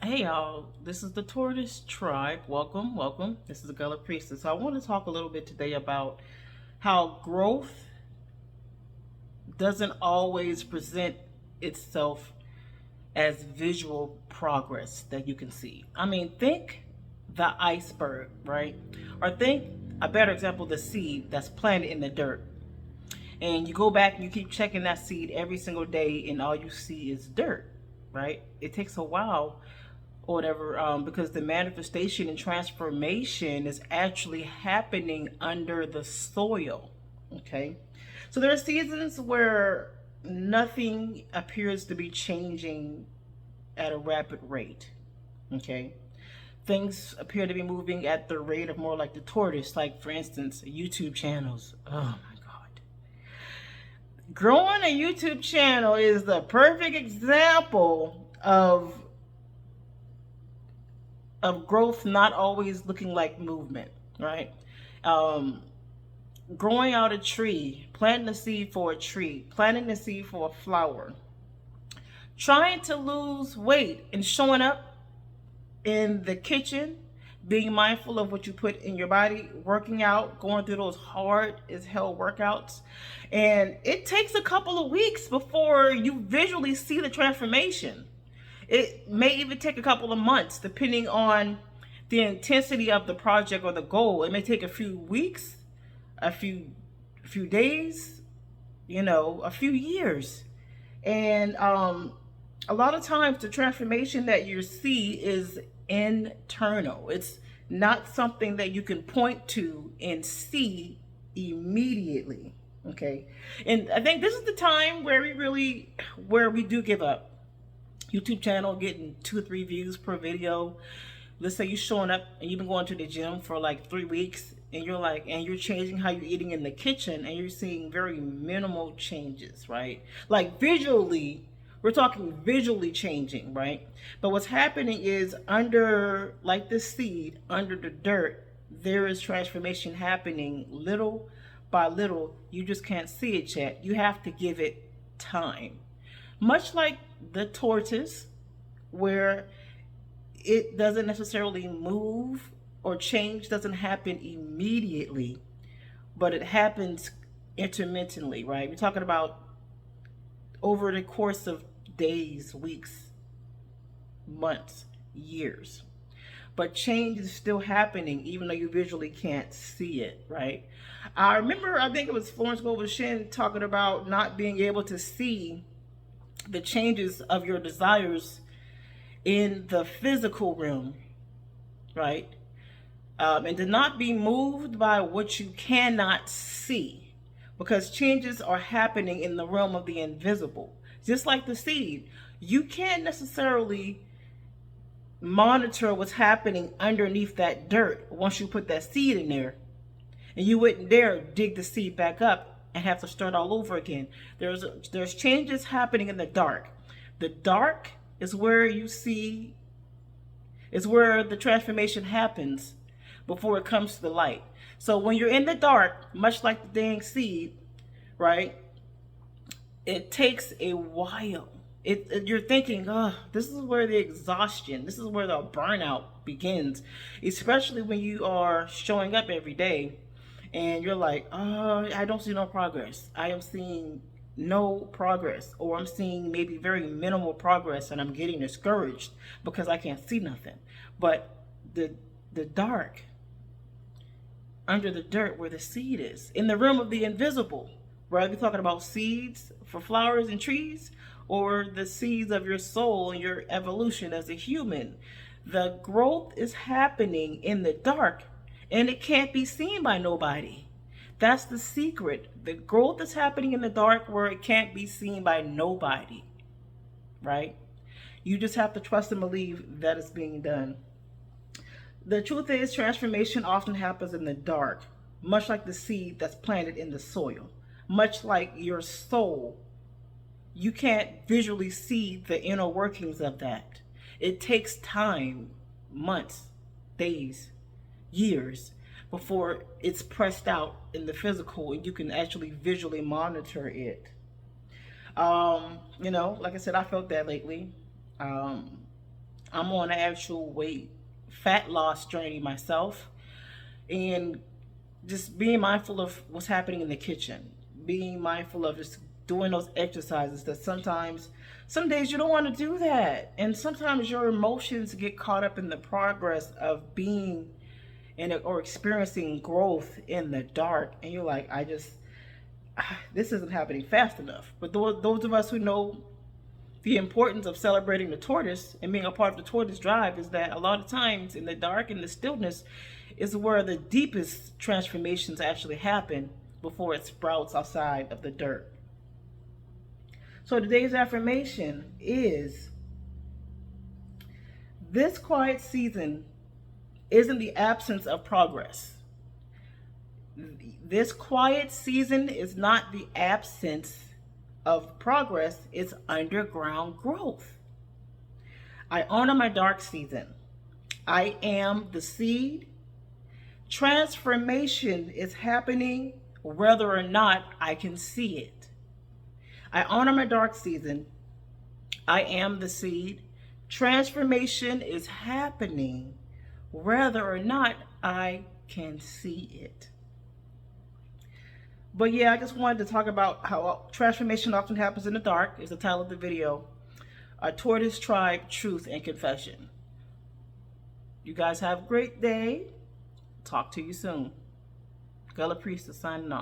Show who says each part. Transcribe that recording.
Speaker 1: Hey y'all, this is the Tortoise Tribe. Welcome, welcome. This is the Gullah Priestess. So I want to talk a little bit today about how growth doesn't always present itself as visual progress that you can see. I mean, think the iceberg, right? Or think a better example, the seed that's planted in the dirt. And you go back and you keep checking that seed every single day, and all you see is dirt, right? It takes a while or whatever, because the manifestation and transformation is actually happening under the soil. Okay, so there are seasons where nothing appears to be changing at a rapid rate. Okay, things appear to be moving at the rate of more like the tortoise, like for instance YouTube channels. Oh my god, growing a YouTube channel is the perfect example of growth not always looking like movement, right? Um, Growing out a tree, planting a seed for a tree, planting a seed for a flower, trying to lose weight and showing up in the kitchen, being mindful of what you put in your body, working out, going through those hard as hell workouts. And it takes a couple of weeks before you visually see the transformation. It may even take a couple of months, depending on the intensity of the project or the goal. It may take a few weeks, a few days, a few years. And a lot of times the transformation that you see is internal. It's not something that you can point to and see immediately. Okay. And I think this is the time where we do give up. YouTube channel getting 2 or 3 views per video. Let's say you're showing up and you've been going to the gym for like 3 weeks, and you're changing how you're eating in the kitchen, and you're seeing very minimal changes, right? Like visually, we're talking visually changing, right? But what's happening is under, like the seed, under the dirt, there is transformation happening little by little. You just can't see it yet. You have to give it time. Much like the tortoise, where it doesn't necessarily move or change doesn't happen immediately, but it happens intermittently, right? We're talking about over the course of days, weeks, months, years. But change is still happening even though you visually can't see it, right? I remember, I think it was Florence Scovel Shinn talking about not being able to see the changes of your desires in the physical realm, right? And to not be moved by what you cannot see, because changes are happening in the realm of the invisible. Just like the seed, you can't necessarily monitor what's happening underneath that dirt once you put that seed in there. And you wouldn't dare dig the seed back up and have to start all over again. There's changes happening in the dark. The dark is where is where the transformation happens before it comes to the light. So when you're in the dark, much like the dang seed, right? It takes a while. You're thinking, oh, this is where the exhaustion, this is where the burnout begins, especially when you are showing up every day and you're like, oh, I don't see no progress. I am seeing no progress, or I'm seeing maybe very minimal progress, and I'm getting discouraged because I can't see nothing. But the dark, under the dirt where the seed is, in the realm of the invisible, right? We're talking about seeds for flowers and trees, or the seeds of your soul and your evolution as a human. The growth is happening in the dark, and it can't be seen by nobody. That's the secret. The growth is happening in the dark where it can't be seen by nobody, right? You just have to trust and believe that it's being done. The truth is, transformation often happens in the dark, much like the seed that's planted in the soil, much like your soul. You can't visually see the inner workings of that. It takes time, months, days, years, before it's pressed out in the physical and you can actually visually monitor it. Like I said, I felt that lately. I'm on an actual weight fat loss journey myself, and just being mindful of what's happening in the kitchen, being mindful of just doing those exercises that sometimes, some days you don't want to do that. And sometimes your emotions get caught up in the progress of being in it or experiencing growth in the dark. And you're like, this isn't happening fast enough. But those of us who know the importance of celebrating the tortoise and being a part of the tortoise tribe is that a lot of times in the dark and the stillness is where the deepest transformations actually happen before it sprouts outside of the dirt. So today's affirmation is: this quiet season isn't the absence of progress. This quiet season is not the absence of progress, it's underground growth. I honor my dark season. I am the seed. Transformation is happening whether or not I can see it. I honor my dark season. I am the seed. Transformation is happening whether or not I can see it. But yeah, I just wanted to talk about how transformation often happens in the dark, is the title of the video. A Tortoise Tribe, Truth and Confession. You guys have a great day. Talk to you soon. Gullah Priestess signing off.